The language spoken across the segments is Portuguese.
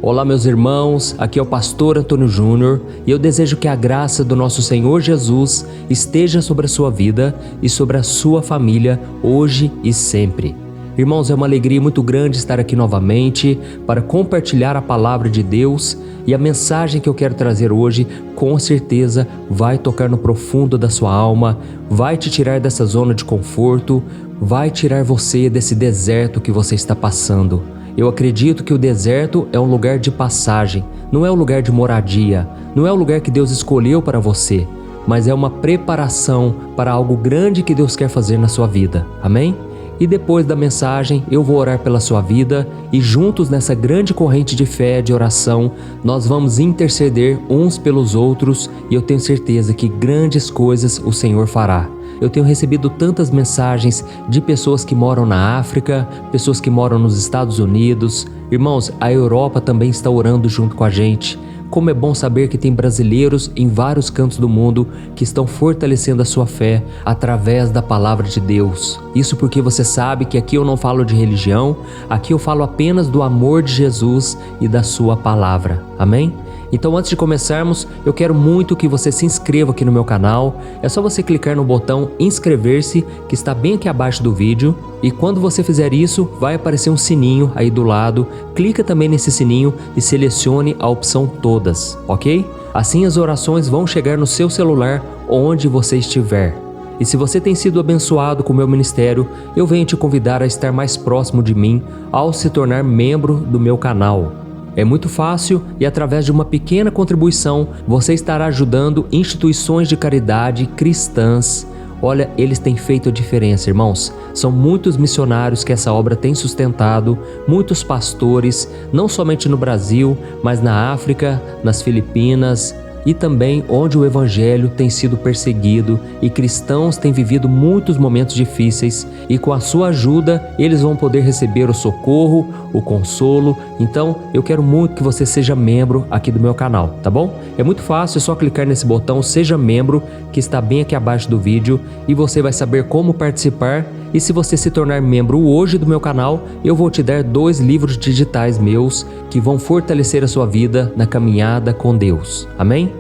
Olá meus irmãos, aqui é o pastor Antônio Júnior e eu desejo que a graça do nosso Senhor Jesus esteja sobre a sua vida e sobre a sua família hoje e sempre. Irmãos, é uma alegria muito grande estar aqui novamente para compartilhar a palavra de Deus e a mensagem que eu quero trazer hoje com certeza vai tocar no profundo da sua alma, vai te tirar dessa zona de conforto, vai tirar você desse deserto que você está passando. Eu acredito que o deserto é um lugar de passagem, não é um lugar de moradia, não é um lugar que Deus escolheu para você, mas é uma preparação para algo grande que Deus quer fazer na sua vida. Amém? E depois da mensagem, eu vou orar pela sua vida e juntos nessa grande corrente de fé, de oração, nós vamos interceder uns pelos outros e eu tenho certeza que grandes coisas o Senhor fará. Eu tenho recebido tantas mensagens de pessoas que moram na África, pessoas que moram nos Estados Unidos. Irmãos, a Europa também está orando junto com a gente. Como é bom saber que tem brasileiros em vários cantos do mundo que estão fortalecendo a sua fé através da palavra de Deus. Isso porque você sabe que aqui eu não falo de religião, aqui eu falo apenas do amor de Jesus e da sua palavra. Amém? Então antes de começarmos, eu quero muito que você se inscreva aqui no meu canal. É só você clicar no botão inscrever-se que está bem aqui abaixo do vídeo. E quando você fizer isso, vai aparecer um sininho aí do lado. Clica também nesse sininho e selecione a opção todas, ok? Assim as orações vão chegar no seu celular onde você estiver. E se você tem sido abençoado com o meu ministério, eu venho te convidar a estar mais próximo de mim ao se tornar membro do meu canal. É muito fácil e através de uma pequena contribuição você estará ajudando instituições de caridade cristãs. Olha, eles têm feito a diferença, irmãos. São muitos missionários que essa obra tem sustentado, muitos pastores, não somente no Brasil, mas na África, nas Filipinas e também onde o evangelho tem sido perseguido e cristãos têm vivido muitos momentos difíceis e com a sua ajuda eles vão poder receber o socorro, o consolo. Então eu quero muito que você seja membro aqui do meu canal, tá bom? É muito fácil, é só clicar nesse botão Seja Membro que está bem aqui abaixo do vídeo e você vai saber como participar. E se você se tornar membro hoje do meu canal, eu vou te dar 2 livros digitais meus que vão fortalecer a sua vida na caminhada com Deus. Amém?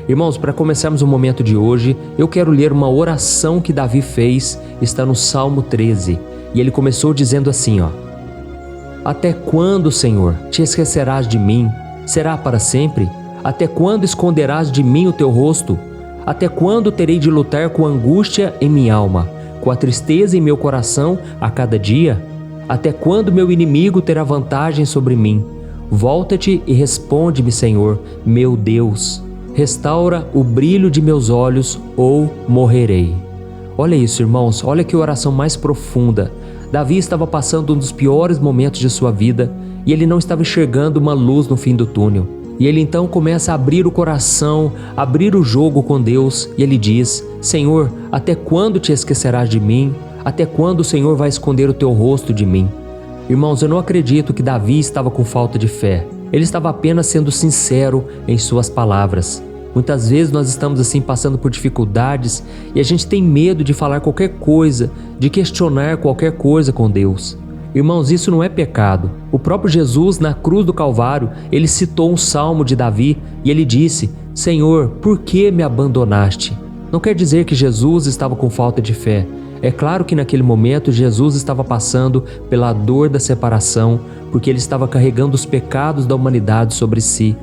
Irmãos, para começarmos o momento de hoje, eu quero ler uma oração que Davi fez, está no Salmo 13. E ele começou dizendo assim, Até quando, Senhor, te esquecerás de mim? Será para sempre? Até quando esconderás de mim o teu rosto? Até quando terei de lutar com a angústia em minha alma? Com a tristeza em meu coração a cada dia? Até quando meu inimigo terá vantagem sobre mim? Volta-te e responde-me, Senhor, meu Deus. Restaura o brilho de meus olhos ou morrerei. Olha isso, irmãos, olha que oração mais profunda. Davi estava passando um dos piores momentos de sua vida e ele não estava enxergando uma luz no fim do túnel. E ele então começa a abrir o coração, abrir o jogo com Deus e ele diz, Senhor, até quando te esquecerás de mim? Até quando o Senhor vai esconder o teu rosto de mim? Irmãos, eu não acredito que Davi estava com falta de fé. Ele estava apenas sendo sincero em suas palavras. Muitas vezes nós estamos assim passando por dificuldades e a gente tem medo de falar qualquer coisa, de questionar qualquer coisa com Deus. Irmãos, isso não é pecado. O próprio Jesus, na cruz do Calvário, ele citou um salmo de Davi e ele disse, Senhor, por que me abandonaste? Não quer dizer que Jesus estava com falta de fé. É claro que naquele momento Jesus estava passando pela dor da separação, porque ele estava carregando os pecados da humanidade sobre si.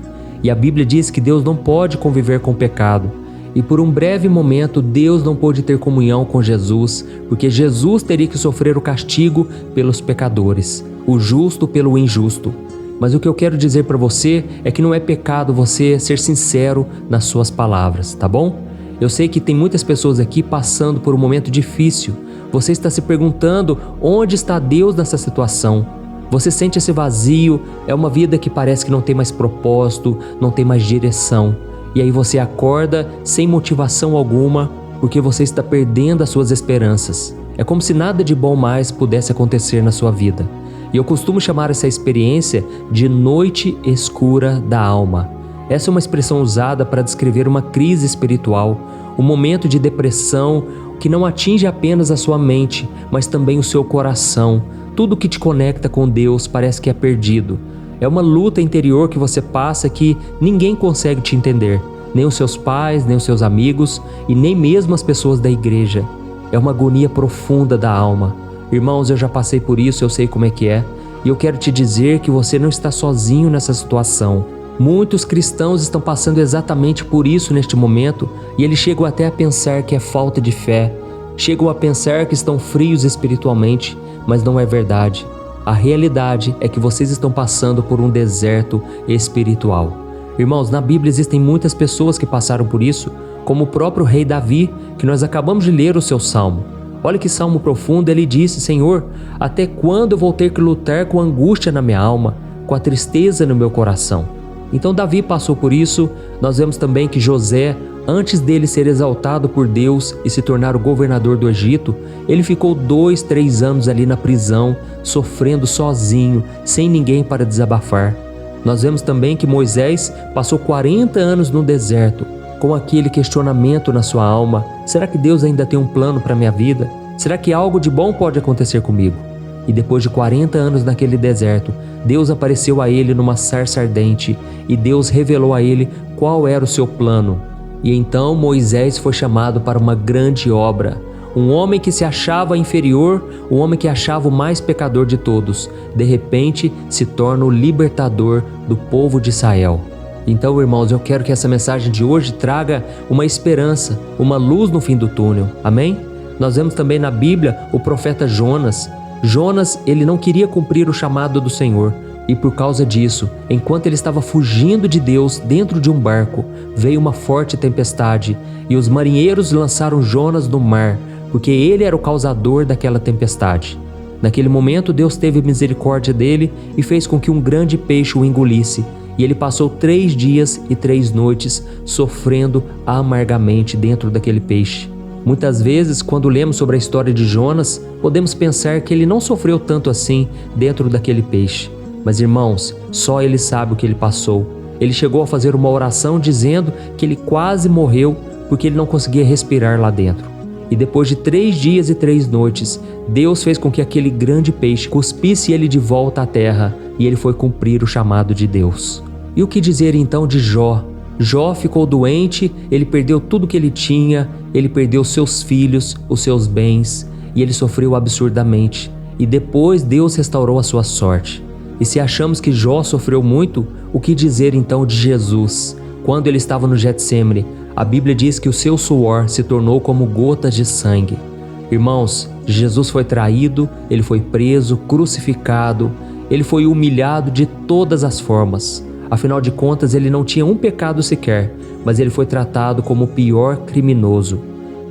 E a Bíblia diz que Deus não pode conviver com o pecado. E por um breve momento Deus não pôde ter comunhão com Jesus, porque Jesus teria que sofrer o castigo pelos pecadores, o justo pelo injusto. Mas o que eu quero dizer para você é que não é pecado você ser sincero nas suas palavras, tá bom? Eu sei que tem muitas pessoas aqui passando por um momento difícil. Você está se perguntando onde está Deus nessa situação. Você sente esse vazio, é uma vida que parece que não tem mais propósito, não tem mais direção. E aí você acorda sem motivação alguma, porque você está perdendo as suas esperanças. É como se nada de bom mais pudesse acontecer na sua vida. E eu costumo chamar essa experiência de noite escura da alma. Essa é uma expressão usada para descrever uma crise espiritual, um momento de depressão que não atinge apenas a sua mente, mas também o seu coração. Tudo que te conecta com Deus parece que é perdido. É uma luta interior que você passa que ninguém consegue te entender, nem os seus pais, nem os seus amigos e nem mesmo as pessoas da igreja. É uma agonia profunda da alma. Irmãos, eu já passei por isso, eu sei como é que é, e eu quero te dizer que você não está sozinho nessa situação. Muitos cristãos estão passando exatamente por isso neste momento e eles chegam até a pensar que é falta de fé, chegam a pensar que estão frios espiritualmente, mas não é verdade. A realidade é que vocês estão passando por um deserto espiritual. Irmãos, na Bíblia existem muitas pessoas que passaram por isso, como o próprio rei Davi, que nós acabamos de ler o seu salmo. Olha que salmo profundo, ele disse: Senhor, até quando eu vou ter que lutar com a angústia na minha alma, com a tristeza no meu coração? Então Davi passou por isso. Nós vemos também que José, antes dele ser exaltado por Deus e se tornar o governador do Egito, ele ficou 2, 3 anos ali na prisão, sofrendo sozinho, sem ninguém para desabafar. Nós vemos também que Moisés passou 40 anos no deserto, com aquele questionamento na sua alma: será que Deus ainda tem um plano para minha vida? Será que algo de bom pode acontecer comigo? E depois de 40 anos naquele deserto, Deus apareceu a ele numa sarça ardente e Deus revelou a ele qual era o seu plano. E então Moisés foi chamado para uma grande obra. Um homem que se achava inferior, um homem que achava o mais pecador de todos, de repente se torna o libertador do povo de Israel. Então, irmãos, eu quero que essa mensagem de hoje traga uma esperança, uma luz no fim do túnel. Amém? Nós vemos também na Bíblia o profeta Jonas. Jonas, ele não queria cumprir o chamado do Senhor. E por causa disso, enquanto ele estava fugindo de Deus dentro de um barco, veio uma forte tempestade e os marinheiros lançaram Jonas no mar, porque ele era o causador daquela tempestade. Naquele momento, Deus teve misericórdia dele e fez com que um grande peixe o engolisse. E ele passou 3 dias e 3 noites sofrendo amargamente dentro daquele peixe. Muitas vezes, quando lemos sobre a história de Jonas, podemos pensar que ele não sofreu tanto assim dentro daquele peixe. Mas, irmãos, só ele sabe o que ele passou. Ele chegou a fazer uma oração dizendo que ele quase morreu porque ele não conseguia respirar lá dentro. E depois de 3 dias e 3 noites, Deus fez com que aquele grande peixe cuspisse ele de volta à terra e ele foi cumprir o chamado de Deus. E o que dizer então de Jó? Jó ficou doente, ele perdeu tudo que ele tinha, ele perdeu seus filhos, os seus bens, e ele sofreu absurdamente. E depois Deus restaurou a sua sorte. E se achamos que Jó sofreu muito, o que dizer então de Jesus? Quando ele estava no Getsêmani, a Bíblia diz que o seu suor se tornou como gotas de sangue. Irmãos, Jesus foi traído, ele foi preso, crucificado, ele foi humilhado de todas as formas. Afinal de contas, ele não tinha um pecado sequer, mas ele foi tratado como o pior criminoso.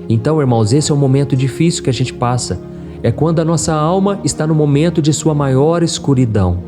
Então, irmãos, esse é um momento difícil que a gente passa. É quando a nossa alma está no momento de sua maior escuridão.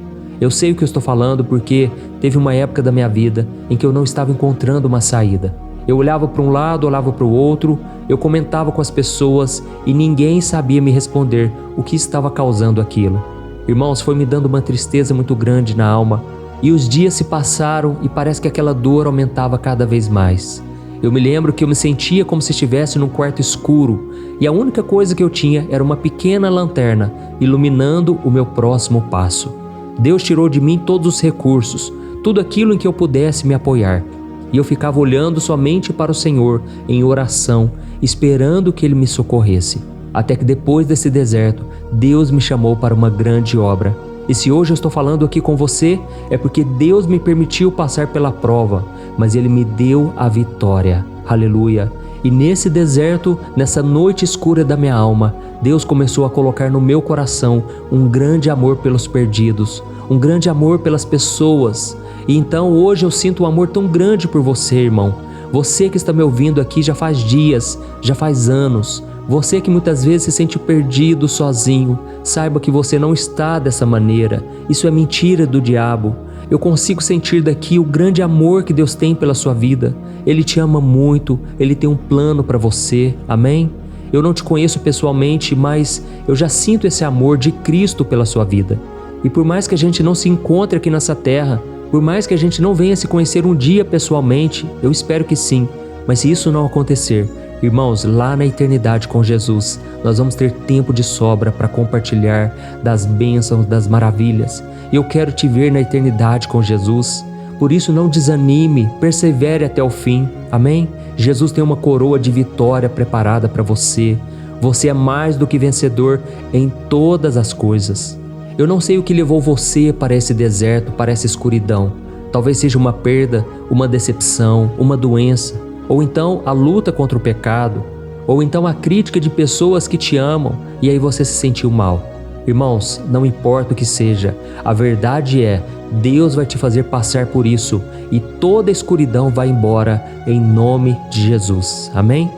Eu sei o que eu estou falando porque teve uma época da minha vida em que eu não estava encontrando uma saída. Eu olhava para um lado, olhava para o outro, eu comentava com as pessoas e ninguém sabia me responder o que estava causando aquilo. Irmãos, foi me dando uma tristeza muito grande na alma. E os dias se passaram e parece que aquela dor aumentava cada vez mais. Eu me lembro que eu me sentia como se estivesse num quarto escuro e a única coisa que eu tinha era uma pequena lanterna iluminando o meu próximo passo. Deus tirou de mim todos os recursos, tudo aquilo em que eu pudesse me apoiar. E eu ficava olhando somente para o Senhor em oração, esperando que Ele me socorresse. Até que depois desse deserto, Deus me chamou para uma grande obra. E se hoje eu estou falando aqui com você, é porque Deus me permitiu passar pela prova, mas Ele me deu a vitória. Aleluia! E nesse deserto, nessa noite escura da minha alma, Deus começou a colocar no meu coração um grande amor pelos perdidos, um grande amor pelas pessoas. E então hoje eu sinto um amor tão grande por você, irmão. Você que está me ouvindo aqui já faz dias, já faz anos. Você que muitas vezes se sente perdido, sozinho, saiba que você não está dessa maneira. Isso é mentira do diabo. Eu consigo sentir daqui o grande amor que Deus tem pela sua vida. Ele te ama muito, Ele tem um plano para você. Amém? Eu não te conheço pessoalmente, mas eu já sinto esse amor de Cristo pela sua vida. E por mais que a gente não se encontre aqui nessa terra, por mais que a gente não venha se conhecer um dia pessoalmente, eu espero que sim, mas se isso não acontecer, Irmãos, lá na eternidade com Jesus, nós vamos ter tempo de sobra para compartilhar das bênçãos, das maravilhas. E eu quero te ver na eternidade com Jesus. Por isso não desanime, persevere até o fim. Amém? Jesus tem uma coroa de vitória preparada para você. Você é mais do que vencedor em todas as coisas. Eu não sei o que levou você para esse deserto, para essa escuridão. Talvez seja uma perda, uma decepção, uma doença, ou então a luta contra o pecado, ou então a crítica de pessoas que te amam e aí você se sentiu mal. Irmãos, não importa o que seja, a verdade é, Deus vai te fazer passar por isso e toda a escuridão vai embora em nome de Jesus. Amém?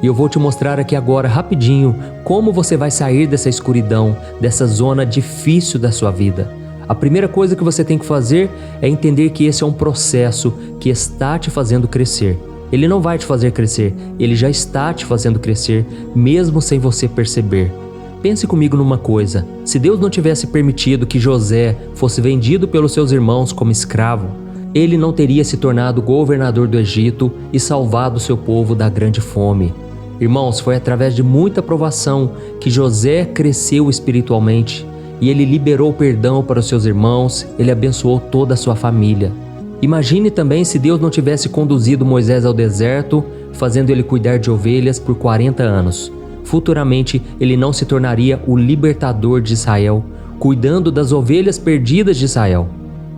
E eu vou te mostrar aqui agora rapidinho como você vai sair dessa escuridão, dessa zona difícil da sua vida. A primeira coisa que você tem que fazer é entender que esse é um processo que está te fazendo crescer. Ele não vai te fazer crescer, ele já está te fazendo crescer, mesmo sem você perceber. Pense comigo numa coisa, se Deus não tivesse permitido que José fosse vendido pelos seus irmãos como escravo, ele não teria se tornado governador do Egito e salvado seu povo da grande fome. Irmãos, foi através de muita provação que José cresceu espiritualmente e ele liberou perdão para os seus irmãos, ele abençoou toda a sua família. Imagine também se Deus não tivesse conduzido Moisés ao deserto, fazendo ele cuidar de ovelhas por 40 anos. Futuramente, ele não se tornaria o libertador de Israel, cuidando das ovelhas perdidas de Israel.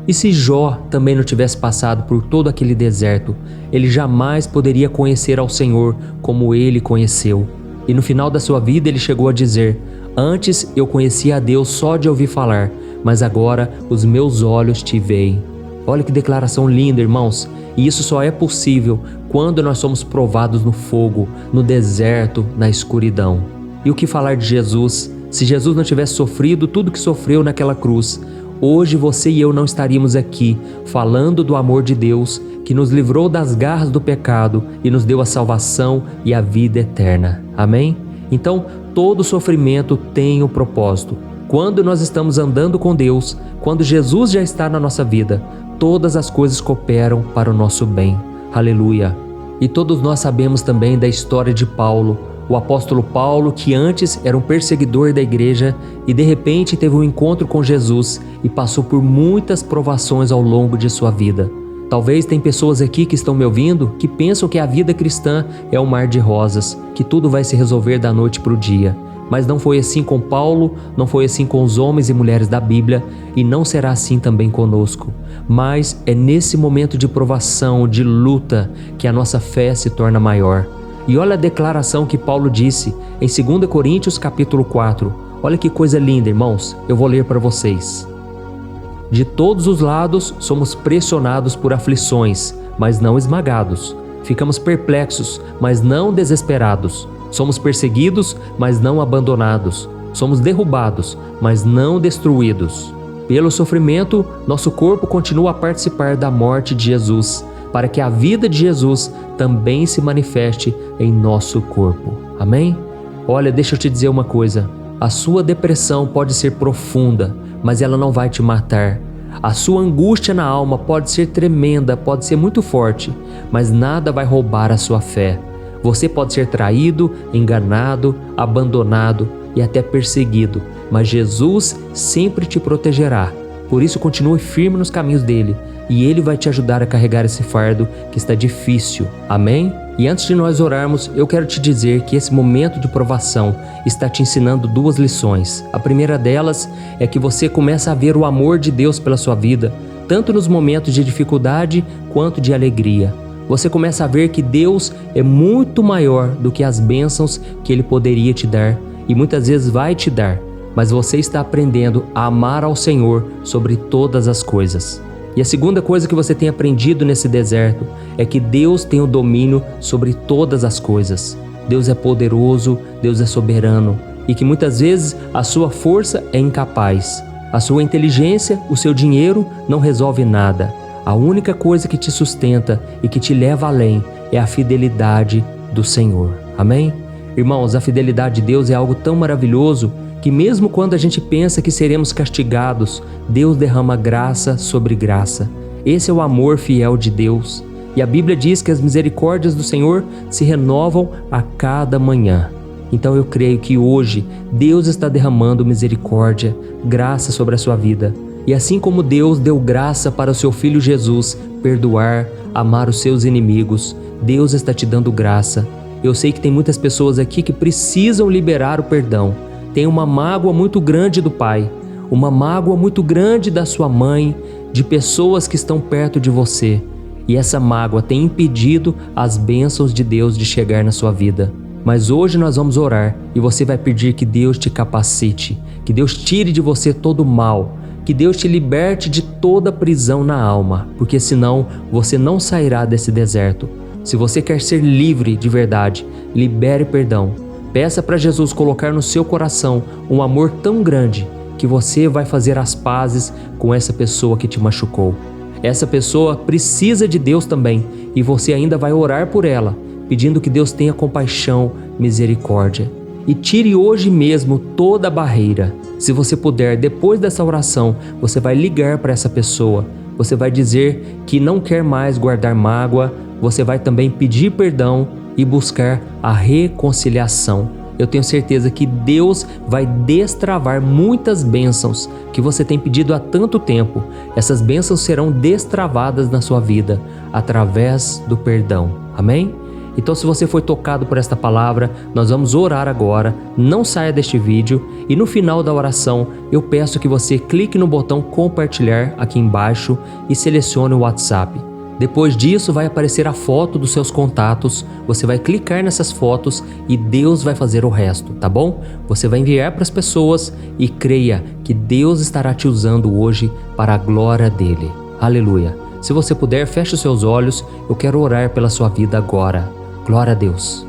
E se Jó também não tivesse passado por todo aquele deserto, ele jamais poderia conhecer ao Senhor como ele conheceu. E no final da sua vida ele chegou a dizer: "Antes eu conhecia a Deus só de ouvir falar, mas agora os meus olhos te veem." Olha que declaração linda, irmãos. E isso só é possível quando nós somos provados no fogo, no deserto, na escuridão. E o que falar de Jesus? Se Jesus não tivesse sofrido tudo que sofreu naquela cruz, hoje você e eu não estaríamos aqui falando do amor de Deus que nos livrou das garras do pecado e nos deu a salvação e a vida eterna. Amém? Então, todo sofrimento tem um propósito. Quando nós estamos andando com Deus, quando Jesus já está na nossa vida, todas as coisas cooperam para o nosso bem. Aleluia! E todos nós sabemos também da história de Paulo, o apóstolo Paulo, que antes era um perseguidor da igreja e de repente teve um encontro com Jesus e passou por muitas provações ao longo de sua vida. Talvez tem pessoas aqui que estão me ouvindo que pensam que a vida cristã é um mar de rosas, que tudo vai se resolver da noite para o dia. Mas não foi assim com Paulo, não foi assim com os homens e mulheres da Bíblia e não será assim também conosco. Mas é nesse momento de provação, de luta, que a nossa fé se torna maior. E olha a declaração que Paulo disse em 2 Coríntios capítulo 4. Olha que coisa linda, irmãos. Eu vou ler para vocês. De todos os lados somos pressionados por aflições, mas não esmagados. Ficamos perplexos, mas não desesperados. Somos perseguidos, mas não abandonados. Somos derrubados, mas não destruídos. Pelo sofrimento, nosso corpo continua a participar da morte de Jesus, para que a vida de Jesus também se manifeste em nosso corpo. Amém? Olha, deixa eu te dizer uma coisa. A sua depressão pode ser profunda, mas ela não vai te matar. A sua angústia na alma pode ser tremenda, pode ser muito forte, mas nada vai roubar a sua fé. Você pode ser traído, enganado, abandonado e até perseguido, mas Jesus sempre te protegerá. Por isso continue firme nos caminhos dele e ele vai te ajudar a carregar esse fardo que está difícil. Amém? E antes de nós orarmos, eu quero te dizer que esse momento de provação está te ensinando 2 lições. A primeira delas é que você começa a ver o amor de Deus pela sua vida, tanto nos momentos de dificuldade quanto de alegria. Você começa a ver que Deus é muito maior do que as bênçãos que Ele poderia te dar e muitas vezes vai te dar, mas você está aprendendo a amar ao Senhor sobre todas as coisas. E a segunda coisa que você tem aprendido nesse deserto é que Deus tem o domínio sobre todas as coisas. Deus é poderoso, Deus é soberano e que muitas vezes a sua força é incapaz. A sua inteligência, o seu dinheiro não resolve nada. A única coisa que te sustenta e que te leva além é a fidelidade do Senhor. Amém? Irmãos, a fidelidade de Deus é algo tão maravilhoso que mesmo quando a gente pensa que seremos castigados, Deus derrama graça sobre graça. Esse é o amor fiel de Deus. E a Bíblia diz que as misericórdias do Senhor se renovam a cada manhã. Então eu creio que hoje Deus está derramando misericórdia, graça sobre a sua vida. E assim como Deus deu graça para o seu Filho Jesus perdoar, amar os seus inimigos, Deus está te dando graça. Eu sei que tem muitas pessoas aqui que precisam liberar o perdão. Tem uma mágoa muito grande do pai, uma mágoa muito grande da sua mãe, de pessoas que estão perto de você. E essa mágoa tem impedido as bênçãos de Deus de chegar na sua vida. Mas hoje nós vamos orar e você vai pedir que Deus te capacite, que Deus tire de você todo o mal, que Deus te liberte de toda prisão na alma, porque senão você não sairá desse deserto. Se você quer ser livre de verdade, libere perdão. Peça para Jesus colocar no seu coração um amor tão grande que você vai fazer as pazes com essa pessoa que te machucou. Essa pessoa precisa de Deus também e você ainda vai orar por ela, pedindo que Deus tenha compaixão, misericórdia. E tire hoje mesmo toda a barreira. Se você puder, depois dessa oração, você vai ligar para essa pessoa. Você vai dizer que não quer mais guardar mágoa. Você vai também pedir perdão e buscar a reconciliação. Eu tenho certeza que Deus vai destravar muitas bênçãos que você tem pedido há tanto tempo. Essas bênçãos serão destravadas na sua vida através do perdão. Amém? Então, se você foi tocado por esta palavra, nós vamos orar agora. Não saia deste vídeo e no final da oração eu peço que você clique no botão compartilhar aqui embaixo e selecione o WhatsApp. Depois disso vai aparecer a foto dos seus contatos, você vai clicar nessas fotos e Deus vai fazer o resto, tá bom? Você vai enviar para as pessoas e creia que Deus estará te usando hoje para a glória dele. Aleluia! Se você puder, feche os seus olhos, eu quero orar pela sua vida agora. Glória a Deus.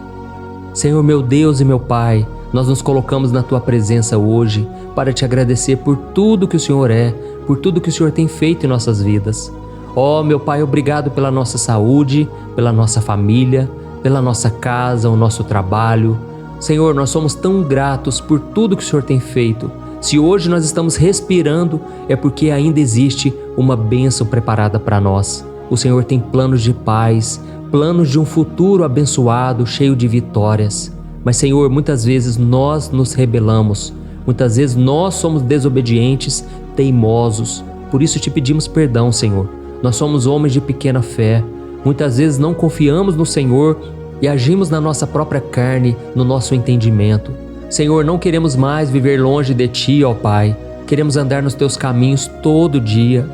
Senhor meu Deus e meu Pai, nós nos colocamos na Tua presença hoje para Te agradecer por tudo que o Senhor é, por tudo que o Senhor tem feito em nossas vidas. Ó meu Pai, obrigado pela nossa saúde, pela nossa família, pela nossa casa, o nosso trabalho. Senhor, nós somos tão gratos por tudo que o Senhor tem feito. Se hoje nós estamos respirando, é porque ainda existe uma bênção preparada para nós. O Senhor tem planos de paz, planos de um futuro abençoado, cheio de vitórias. Mas, Senhor, muitas vezes nós nos rebelamos, muitas vezes nós somos desobedientes, teimosos. Por isso te pedimos perdão, Senhor. Nós somos homens de pequena fé, muitas vezes não confiamos no Senhor e agimos na nossa própria carne, no nosso entendimento. Senhor, não queremos mais viver longe de Ti, ó Pai. Queremos andar nos Teus caminhos todo dia.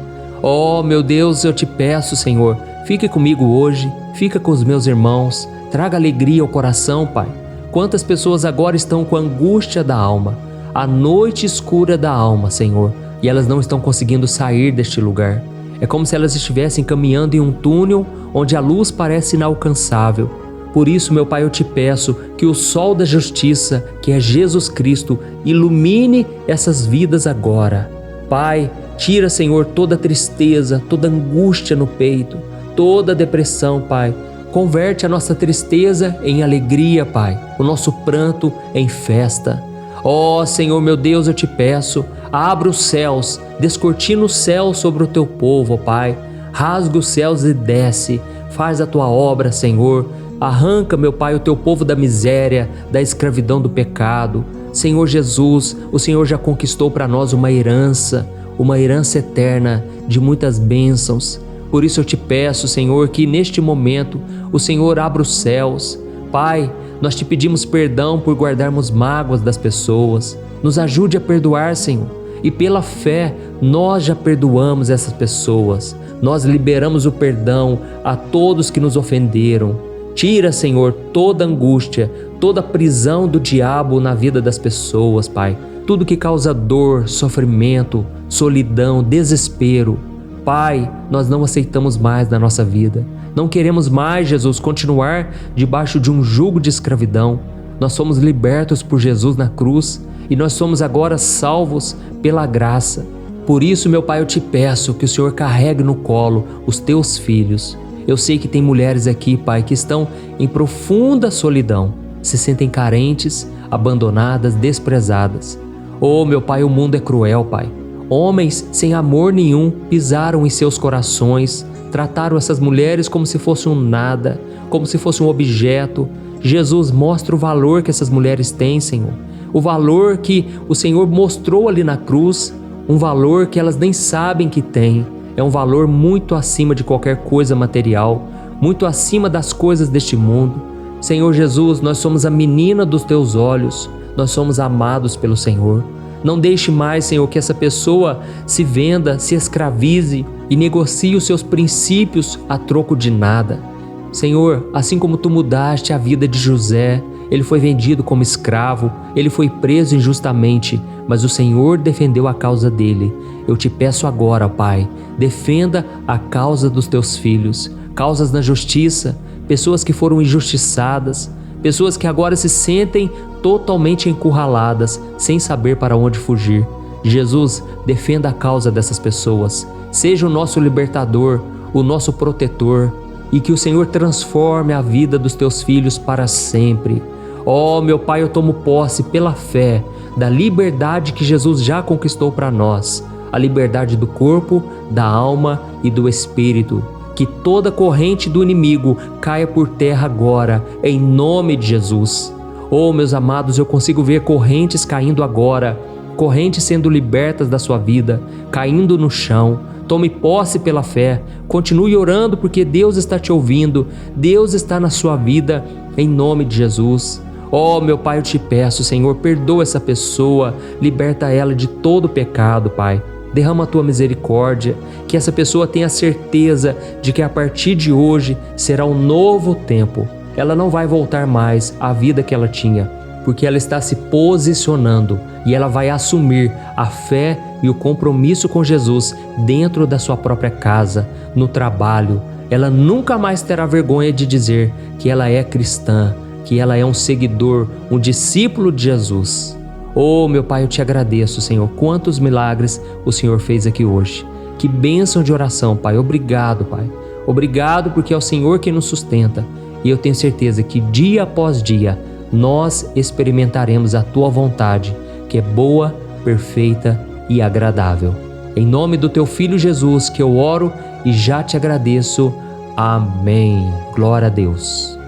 Ó, meu Deus, eu te peço, Senhor, fique comigo hoje, fica com os meus irmãos, traga alegria ao coração, Pai. Quantas pessoas agora estão com a angústia da alma, a noite escura da alma, Senhor, e elas não estão conseguindo sair deste lugar. É como se elas estivessem caminhando em um túnel onde a luz parece inalcançável. Por isso, meu Pai, eu te peço que o sol da justiça, que é Jesus Cristo, ilumine essas vidas agora. Pai, tira, Senhor, toda tristeza, toda angústia no peito, toda depressão, Pai. Converte a nossa tristeza em alegria, Pai, o nosso pranto em festa. Ó Senhor, meu Deus, eu te peço, abra os céus, descortina o céu sobre o teu povo, ó Pai. Rasga os céus e desce, faz a tua obra, Senhor. Arranca, meu Pai, o teu povo da miséria, da escravidão do pecado. Senhor Jesus, o Senhor já conquistou para nós uma herança eterna de muitas bênçãos. Por isso eu te peço, Senhor, que neste momento o Senhor abra os céus. Pai, nós te pedimos perdão por guardarmos mágoas das pessoas. Nos ajude a perdoar, Senhor. E pela fé, nós já perdoamos essas pessoas. Nós liberamos o perdão a todos que nos ofenderam. Tira, Senhor, toda angústia, toda prisão do diabo na vida das pessoas, Pai. Tudo que causa dor, sofrimento, solidão, desespero. Pai, nós não aceitamos mais na nossa vida. Não queremos mais, Jesus, continuar debaixo de um jugo de escravidão. Nós somos libertos por Jesus na cruz e nós somos agora salvos pela graça. Por isso, meu Pai, eu te peço que o Senhor carregue no colo os teus filhos. Eu sei que tem mulheres aqui, Pai, que estão em profunda solidão, se sentem carentes, abandonadas, desprezadas. Oh, meu Pai, o mundo é cruel, Pai. Homens sem amor nenhum pisaram em seus corações, trataram essas mulheres como se fosse um nada, como se fosse um objeto. Jesus, mostra o valor que essas mulheres têm, Senhor. O valor que o Senhor mostrou ali na cruz, um valor que elas nem sabem que têm. É um valor muito acima de qualquer coisa material, muito acima das coisas deste mundo. Senhor Jesus, nós somos a menina dos teus olhos, nós somos amados pelo Senhor. Não deixe mais, Senhor, que essa pessoa se venda, se escravize e negocie os seus princípios a troco de nada. Senhor, assim como tu mudaste a vida de José, ele foi vendido como escravo, ele foi preso injustamente, mas o Senhor defendeu a causa dele. Eu te peço agora, Pai, defenda a causa dos teus filhos, causas na justiça, pessoas que foram injustiçadas, pessoas que agora se sentem totalmente encurraladas, sem saber para onde fugir. Jesus, defenda a causa dessas pessoas, seja o nosso libertador, o nosso protetor, e que o Senhor transforme a vida dos teus filhos para sempre. Oh, meu Pai, eu tomo posse pela fé da liberdade que Jesus já conquistou para nós, a liberdade do corpo, da alma e do espírito. Que toda corrente do inimigo caia por terra agora, em nome de Jesus. Oh, meus amados, eu consigo ver correntes caindo agora, correntes sendo libertas da sua vida, caindo no chão. Tome posse pela fé, continue orando porque Deus está te ouvindo, Deus está na sua vida, em nome de Jesus. Oh, meu Pai, eu te peço, Senhor, perdoa essa pessoa, liberta ela de todo pecado, Pai. Derrama a tua misericórdia, que essa pessoa tenha certeza de que a partir de hoje será um novo tempo. Ela não vai voltar mais à vida que ela tinha, porque ela está se posicionando e ela vai assumir a fé e o compromisso com Jesus dentro da sua própria casa, no trabalho. Ela nunca mais terá vergonha de dizer que ela é cristã, que ela é um seguidor, um discípulo de Jesus. Oh, meu Pai, eu te agradeço, Senhor, quantos milagres o Senhor fez aqui hoje. Que bênção de oração, Pai. Obrigado, Pai. Obrigado porque é o Senhor quem nos sustenta. E eu tenho certeza que dia após dia nós experimentaremos a Tua vontade, que é boa, perfeita e agradável. Em nome do Teu Filho Jesus que eu oro e já te agradeço. Amém. Glória a Deus.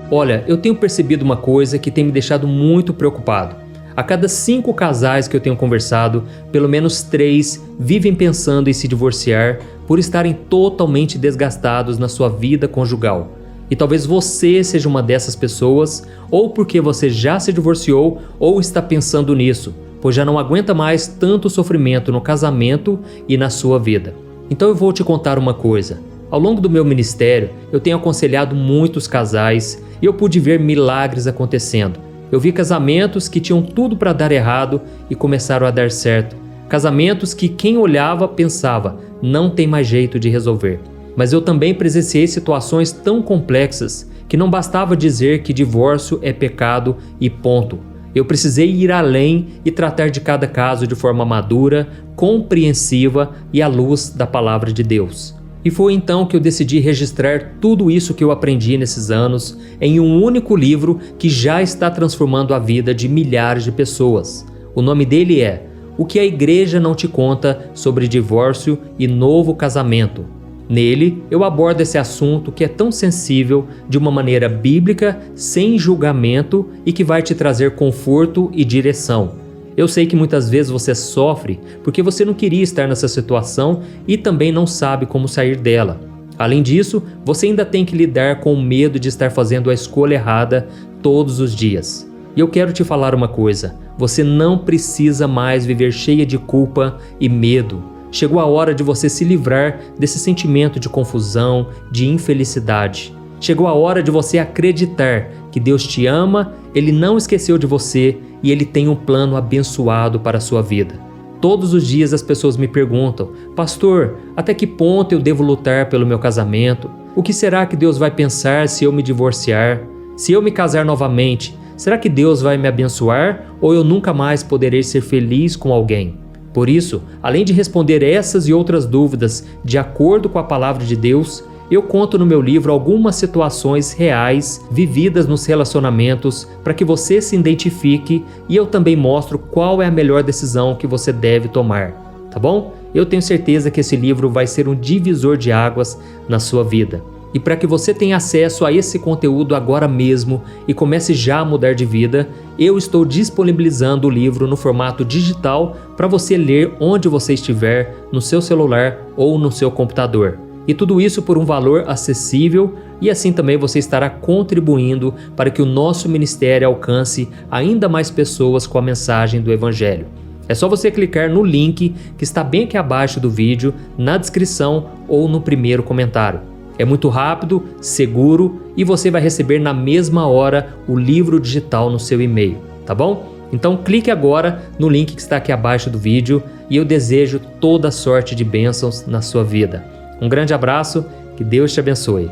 Olha, eu tenho percebido uma coisa que tem me deixado muito preocupado. A cada 5 casais que eu tenho conversado, pelo menos 3 vivem pensando em se divorciar por estarem totalmente desgastados na sua vida conjugal. E talvez você seja uma dessas pessoas, ou porque você já se divorciou ou está pensando nisso, pois já não aguenta mais tanto sofrimento no casamento e na sua vida. Então eu vou te contar uma coisa. Ao longo do meu ministério, eu tenho aconselhado muitos casais e eu pude ver milagres acontecendo. Eu vi casamentos que tinham tudo para dar errado e começaram a dar certo. Casamentos que quem olhava pensava, não tem mais jeito de resolver. Mas eu também presenciei situações tão complexas que não bastava dizer que divórcio é pecado e ponto. Eu precisei ir além e tratar de cada caso de forma madura, compreensiva e à luz da palavra de Deus. E foi então que eu decidi registrar tudo isso que eu aprendi nesses anos em um único livro que já está transformando a vida de milhares de pessoas. O nome dele é O que a Igreja Não Te Conta sobre Divórcio e Novo Casamento. Nele, eu abordo esse assunto que é tão sensível de uma maneira bíblica, sem julgamento e que vai te trazer conforto e direção. Eu sei que muitas vezes você sofre porque você não queria estar nessa situação e também não sabe como sair dela. Além disso, você ainda tem que lidar com o medo de estar fazendo a escolha errada todos os dias. E eu quero te falar uma coisa, você não precisa mais viver cheia de culpa e medo. Chegou a hora de você se livrar desse sentimento de confusão, de infelicidade. Chegou a hora de você acreditar que Deus te ama, Ele não esqueceu de você e Ele tem um plano abençoado para a sua vida. Todos os dias as pessoas me perguntam, pastor, até que ponto eu devo lutar pelo meu casamento? O que será que Deus vai pensar se eu me divorciar? Se eu me casar novamente, será que Deus vai me abençoar ou eu nunca mais poderei ser feliz com alguém? Por isso, além de responder essas e outras dúvidas de acordo com a palavra de Deus, eu conto no meu livro algumas situações reais vividas nos relacionamentos para que você se identifique e eu também mostro qual é a melhor decisão que você deve tomar, tá bom? eu tenho certeza que esse livro vai ser um divisor de águas na sua vida. E para que você tenha acesso a esse conteúdo agora mesmo e comece já a mudar de vida, eu estou disponibilizando o livro no formato digital para você ler onde você estiver, no seu celular ou no seu computador. E tudo isso por um valor acessível, e assim também você estará contribuindo para que o nosso ministério alcance ainda mais pessoas com a mensagem do Evangelho. É só você clicar no link que está bem aqui abaixo do vídeo, na descrição ou no primeiro comentário. É muito rápido, seguro e você vai receber na mesma hora o livro digital no seu e-mail, tá bom? Então clique agora no link que está aqui abaixo do vídeo e eu desejo toda sorte de bênçãos na sua vida. Um grande abraço, que Deus te abençoe.